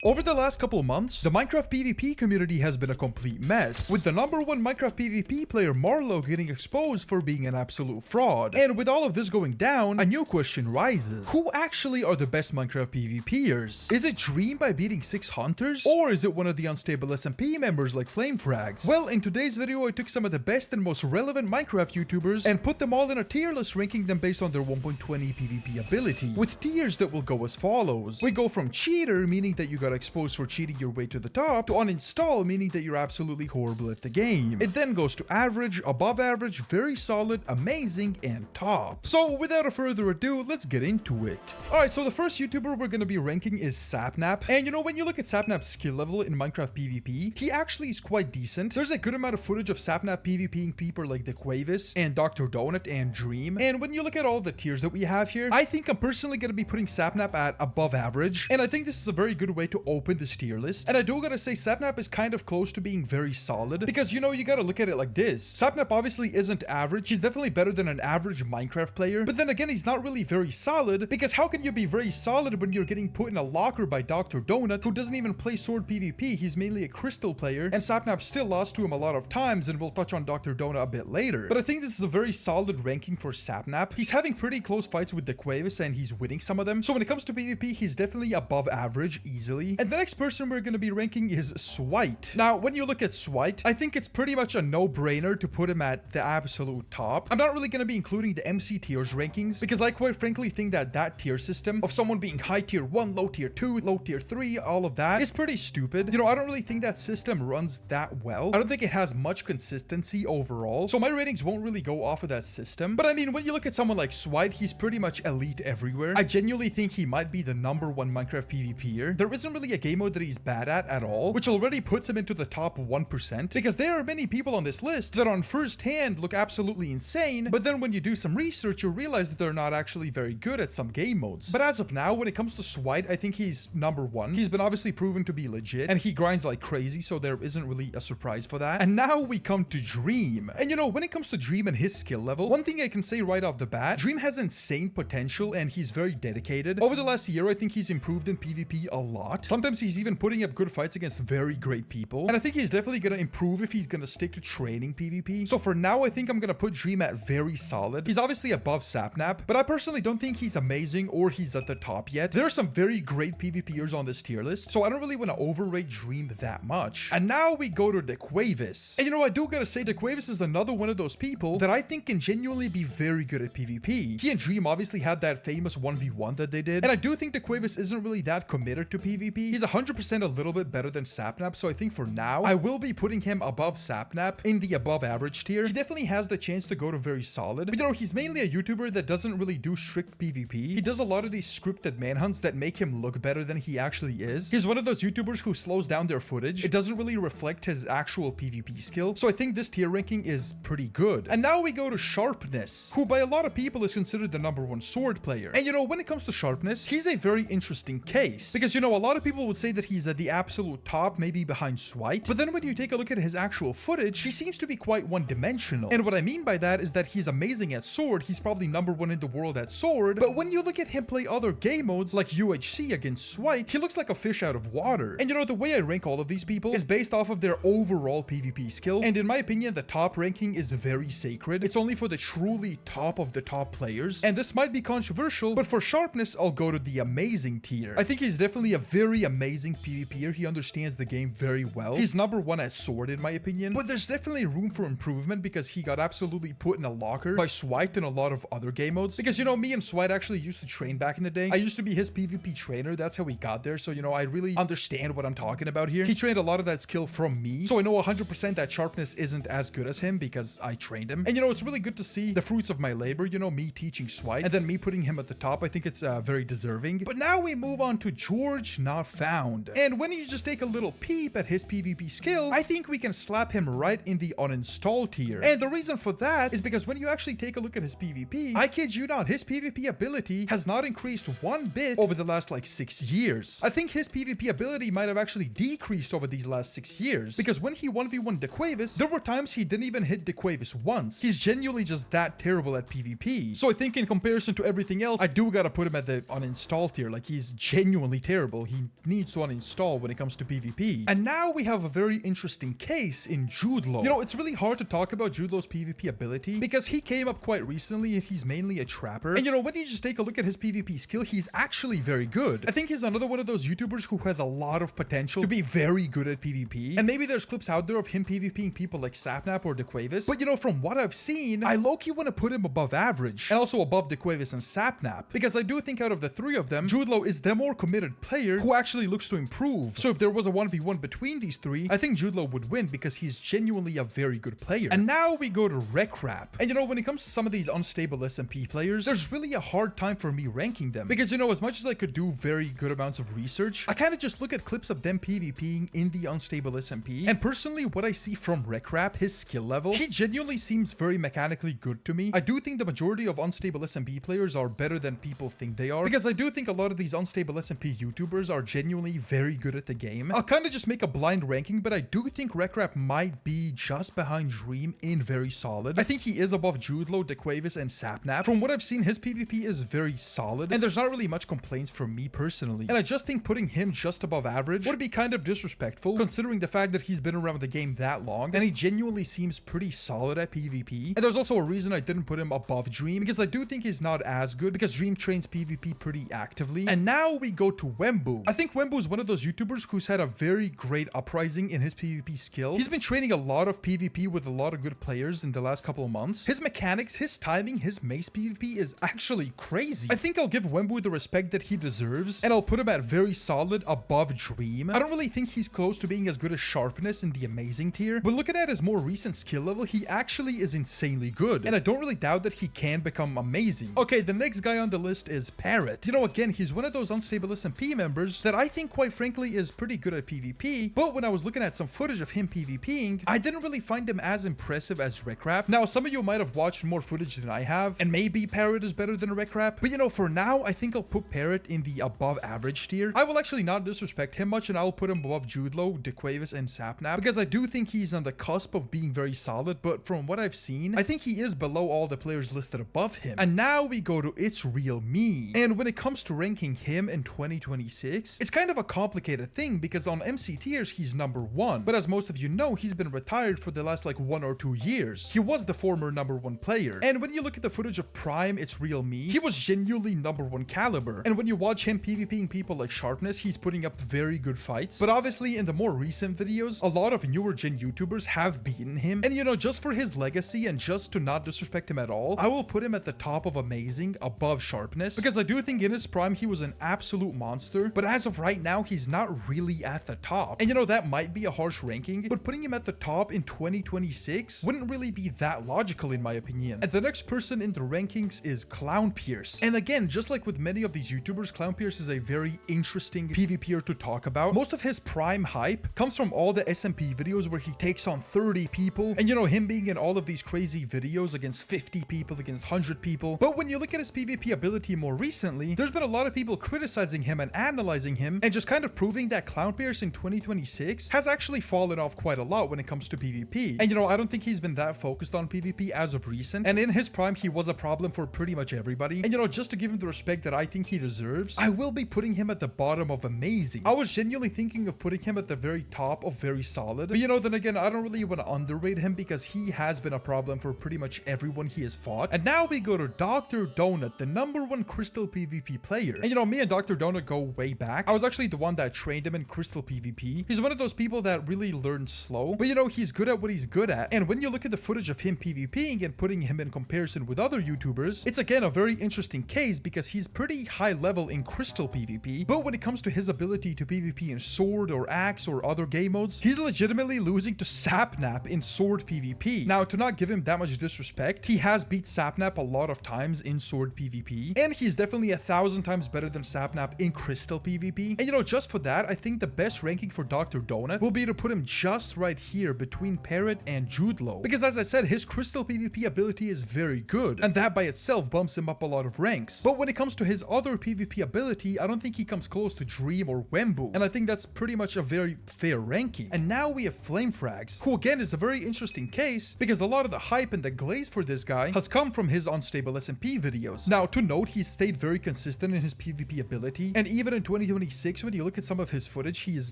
Over the last couple of months, the Minecraft PvP community has been a complete mess, with the #1 Minecraft PvP player Marlow getting exposed for being an absolute fraud. And with all of this going down, a new question rises. Who actually are the best Minecraft PvPers? Is it Dream by beating 6 hunters? Or is it one of the unstable SMP members like FlameFrags? Well, in today's video, I took some of the best and most relevant Minecraft YouTubers and put them all in a tier list, ranking them based on their 1.20 PvP ability, with tiers that will go as follows. We go from cheater, meaning that you got exposed for cheating your way to the top, to uninstall, meaning that you're absolutely horrible at the game. It then goes to average, above average, very solid, amazing, and top. So without further ado, let's get into it. Alright, so the first YouTuber we're going to be ranking is Sapnap. And you know, when you look at Sapnap's skill level in Minecraft PvP, he actually is quite decent. There's a good amount of footage of Sapnap PvPing people like the Quavis and Dr. Donut and Dream. And when you look at all the tiers that we have here, I think I'm personally going to be putting Sapnap at above average. And I think this is a very good way to open this tier list. And I do gotta say, Sapnap is kind of close to being very solid, because you know, you gotta look at it like this. Sapnap obviously isn't average. He's definitely better than an average Minecraft player, but then again, he's not really very solid, because how can you be very solid when you're getting put in a locker by Dr. Donut, who doesn't even play sword PvP? He's mainly a crystal player, and Sapnap still lost to him a lot of times, and we'll touch on Dr. Donut a bit later. But I think this is a very solid ranking for Sapnap. He's having pretty close fights with the Quavis, and he's winning some of them. So when it comes to PvP, he's definitely above average easily. And the next person we're going to be ranking is Swite. Now, when you look at Swite, I think it's pretty much a no-brainer to put him at the absolute top. I'm not really going to be including the MC tiers rankings, because I quite frankly think that that tier system of someone being high tier 1, low tier 2, low tier 3, all of that is pretty stupid. You know, I don't really think that system runs that well. I don't think it has much consistency overall, so my ratings won't really go off of that system. But I mean, when you look at someone like Swite, he's pretty much elite everywhere. I genuinely think he might be the #1 Minecraft PvPer. There isn't really a game mode that he's bad at all, which already puts him into the top 1%, because there are many people on this list that on first hand look absolutely insane, but then when you do some research, you realize that they're not actually very good at some game modes. But as of now, when it comes to Swite, I think he's #1. He's been obviously proven to be legit, and he grinds like crazy, so there isn't really a surprise for that. And now we come to Dream. And you know, when it comes to Dream and his skill level, one thing I can say right off the bat, Dream has insane potential, and he's very dedicated. Over the last year, I think he's improved in PvP a lot. Sometimes he's even putting up good fights against very great people, and I think he's definitely going to improve if he's going to stick to training PvP. So for now, I think I'm going to put Dream at very solid. He's obviously above Sapnap, but I personally don't think he's amazing or he's at the top yet. There are some very great PvPers on this tier list, so I don't really want to overrate Dream that much. And now we go to the Quavis. And you know, I do gotta say, the Quavis is another one of those people that I think can genuinely be very good at PvP. He and Dream obviously had that famous 1v1 that they did, and I do think the Quavis isn't really that committed to PvP. He's 100% a little bit better than Sapnap, so I think for now, I will be putting him above Sapnap in the above average tier. He definitely has the chance to go to very solid, but you know, he's mainly a YouTuber that doesn't really do strict PvP. He does a lot of these scripted manhunts that make him look better than he actually is. He's one of those YouTubers who slows down their footage. It doesn't really reflect his actual PvP skill, so I think this tier ranking is pretty good. And now we go to Sharpness, who by a lot of people is considered the #1 sword player. And you know, when it comes to Sharpness, he's a very interesting case, because you know, a lot of people would say that he's at the absolute top, maybe behind Swite, but then when you take a look at his actual footage, he seems to be quite one-dimensional. And what I mean by that is that he's amazing at sword. He's probably #1 in the world at sword, but when you look at him play other game modes like UHC against Swite, he looks like a fish out of water. And you know, the way I rank all of these people is based off of their overall PvP skill, and in my opinion, the top ranking is very sacred. It's only for the truly top of the top players, and this might be controversial, but for Sharpness, I'll go to the amazing tier. I think he's definitely a very amazing PvPer. He understands the game very well. He's #1 at sword in my opinion, but there's definitely room for improvement because he got absolutely put in a locker by Swite and a lot of other game modes. Because you know, me and Swite actually used to train back in the day. I used to be his PvP trainer. That's how we got there. So you know, I really understand what I'm talking about here. He trained a lot of that skill from me, so I know 100% that Sharpness isn't as good as him because I trained him. And you know, it's really good to see the fruits of my labor, you know, me teaching Swite and then me putting him at the top. I think it's very deserving. But now we move on to George Not Found. And when you just take a little peep at his PvP skill, I think we can slap him right in the uninstall tier. And the reason for that is because when you actually take a look at his PvP, I kid you not, his PvP ability has not increased one bit over the last like 6 years. I think his PvP ability might have actually decreased over these last 6 years, because when he 1v1 the Quavis, there were times he didn't even hit the Quavis once. He's genuinely just that terrible at PvP. So I think in comparison to everything else, I do gotta put him at the uninstall tier. Like, he's genuinely terrible. He needs to uninstall when it comes to PvP. And now we have a very interesting case in Judlo. You know, it's really hard to talk about Judlo's PvP ability because he came up quite recently and he's mainly a trapper. And you know, when you just take a look at his PvP skill, he's actually very good. I think he's another one of those YouTubers who has a lot of potential to be very good at PvP. And maybe there's clips out there of him PvPing people like Sapnap or DeQuavis. But you know, from what I've seen, I low-key want to put him above average and also above DeQuavis and Sapnap because I do think out of the three of them, Judlo is the more committed player who actually looks to improve. So if there was a 1v1 between these three, I think Judlo would win because he's genuinely a very good player. And now we go to RecRap. And you know, when it comes to some of these unstable SMP players, there's really a hard time for me ranking them because, you know, as much as I could do very good amounts of research, I kind of just look at clips of them PvPing in the unstable SMP. And personally, what I see from RecRap, his skill level, he genuinely seems very mechanically good to me. I do think the majority of unstable SMP players are better than people think they are because I do think a lot of these unstable SMP YouTubers are genuinely very good at the game. I'll kind of just make a blind ranking, but I do think RecRap might be just behind Dream in very solid. I think he is above Judlo, DeQuavis, and Sapnap. From what I've seen, his PvP is very solid, and there's not really much complaints from me personally. And I just think putting him just above average would be kind of disrespectful, considering the fact that he's been around the game that long, and he genuinely seems pretty solid at PvP. And there's also a reason I didn't put him above Dream, because I do think he's not as good, because Dream trains PvP pretty actively. And now we go to Wemmbu. I think Wemmbu is one of those YouTubers who's had a very great uprising in his PvP skill. He's been training a lot of PvP with a lot of good players in the last couple of months. His mechanics, his timing, his mace PvP is actually crazy. I think I'll give Wemmbu the respect that he deserves, and I'll put him at very solid above Dream. I don't really think he's close to being as good as Sharpness in the amazing tier, but looking at his more recent skill level, he actually is insanely good, and I don't really doubt that he can become amazing. Okay, the next guy on the list is Parrot. You know, again, he's one of those unstable SMP members that I think, quite frankly, is pretty good at PvP, but when I was looking at some footage of him PvPing, I didn't really find him as impressive as RecRap. Now, some of you might have watched more footage than I have, and maybe Parrot is better than RecRap, but you know, for now, I think I'll put Parrot in the above average tier. I will actually not disrespect him much, and I'll put him above Judlo, DeQuavis, and Sapnap, because I do think he's on the cusp of being very solid, but from what I've seen, I think he is below all the players listed above him. And now we go to It's Real Me. And when it comes to ranking him in 2026, it's kind of a complicated thing because on MC tiers, he's number 1. But as most of you know, he's been retired for the last like 1 or 2 years. He was the former number 1 player. And when you look at the footage of Prime It's Real Me, he was genuinely number 1 caliber. And when you watch him PvPing people like Sharpness, he's putting up very good fights. But obviously in the more recent videos, a lot of newer gen YouTubers have beaten him. And you know, just for his legacy and just to not disrespect him at all, I will put him at the top of amazing above Sharpness, because I do think in his prime he was an absolute monster, but as of right now he's not really at the top. And you know, that might be a harsh ranking, but putting him at the top in 2026 wouldn't really be that logical in my opinion. And the next person in the rankings is ClownPierce. And again, just like with many of these YouTubers, ClownPierce is a very interesting PvPer to talk about. Most of his prime hype comes from all the SMP videos where he takes on 30 people, and you know, him being in all of these crazy videos against 50 people, against 100 people. But when you look at his PvP ability more recently, there's been a lot of people criticizing him and analyzing him and just kind of proving that ClownPierce in 2026 has actually fallen off quite a lot when it comes to PvP. And you know, I don't think he's been that focused on PvP as of recent, and in his prime he was a problem for pretty much everybody. And you know, just to give him the respect that I think he deserves, I will be putting him at the bottom of amazing. I was genuinely thinking of putting him at the very top of very solid, but you know, then again, I don't really want to underrate him because he has been a problem for pretty much everyone he has fought. And now we go to Dr. Donut, the number 1 Crystal PvP player. And you know, me and Dr. Donut go way back. I was actually the one that trained him in Crystal PvP. He's one of those people that really learns slow, but you know, he's good at what he's good at. And when you look at the footage of him PvPing and putting him in comparison with other YouTubers, it's again a very interesting case because he's pretty high level in Crystal PvP, but when it comes to his ability to PvP in Sword or Axe or other game modes, he's legitimately losing to Sapnap in Sword PvP. Now, to not give him that much disrespect, he has beat Sapnap a lot of times in Sword PvP, and he's definitely 1,000 times better than Sapnap in Crystal PvP. And you know, just for that, I think the best ranking for Dr. Donut will be to put him just right here between Parrot and Judlo, because as I said, his Crystal PvP ability is very good, and that by itself bumps him up a lot of ranks. But when it comes to his other PvP ability, I don't think he comes close to Dream or Wemmbu, and I think that's pretty much a very fair ranking. And now we have FlameFrags, who again is a very interesting case because a lot of the hype and the glaze for this guy has come from his unstable SMP videos. Now, to note, he stayed very consistent in his PvP ability, and even in 2020 76, when you look at some of his footage, he is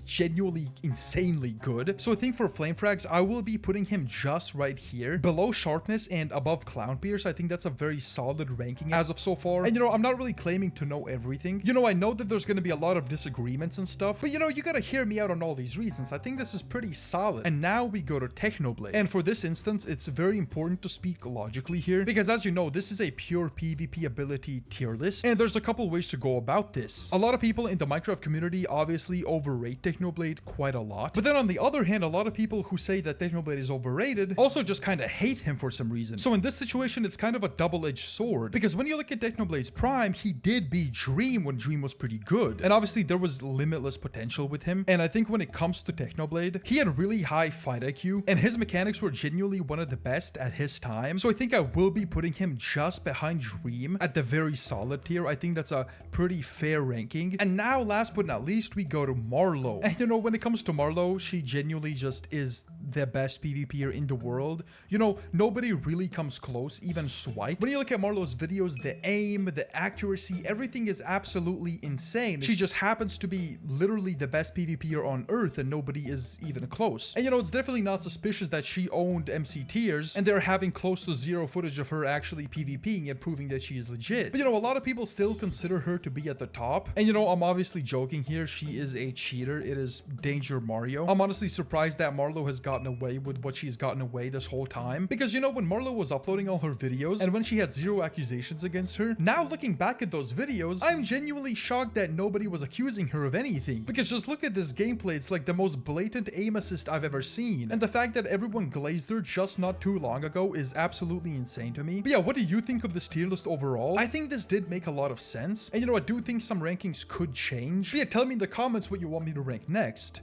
genuinely insanely good. So I think for FlameFrags, I will be putting him just right here, below Sharpness and above Clown Pierce. I think that's a very solid ranking as of so far. And I'm not really claiming to know everything. I know that there's going to be a lot of disagreements and stuff, but you gotta hear me out on all these reasons. I think this is pretty solid. And now we go to Technoblade. And for this instance, it's very important to speak logically here, because as you know, this is a pure PvP ability tier list, and there's a couple ways to go about this. A lot of people in the Minecraft community obviously overrate Technoblade quite a lot, but then on the other hand, a lot of people who say that Technoblade is overrated also just kind of hate him for some reason. So in this situation, it's kind of a double-edged sword, because when you look at Technoblade's prime, he did beat Dream when Dream was pretty good, and obviously there was limitless potential with him. And I think when it comes to Technoblade, he had really high fight IQ, and his mechanics were genuinely one of the best at his time. So I think I will be putting him just behind Dream at the very solid tier. I think that's a pretty fair ranking. And now, last but not least, we go to Marlow. And when it comes to Marlow, she genuinely just is the best PvPer in the world. Nobody really comes close, even Swipe. When you look at Marlow's videos, the aim, the accuracy, everything is absolutely insane. She just happens to be literally the best PvPer on Earth, and nobody is even close. And it's definitely not suspicious that she owned MC tiers, and they're having close to zero footage of her actually PvPing and proving that she is legit. But a lot of people still consider her to be at the top. And I'm obviously joking here. She is a cheater. It is Danger Mario. I'm honestly surprised that Marlow has gotten away with what she's gotten away this whole time. Because when Marlow was uploading all her videos and when she had zero accusations against her, now looking back at those videos, I'm genuinely shocked that nobody was accusing her of anything. Because just look at this gameplay. It's like the most blatant aim assist I've ever seen. And the fact that everyone glazed her just not too long ago is absolutely insane to me. But yeah, what do you think of this tier list overall? I think this did make a lot of sense. And I do think some rankings could change. But yeah, tell me in the comments what you want me to rank next.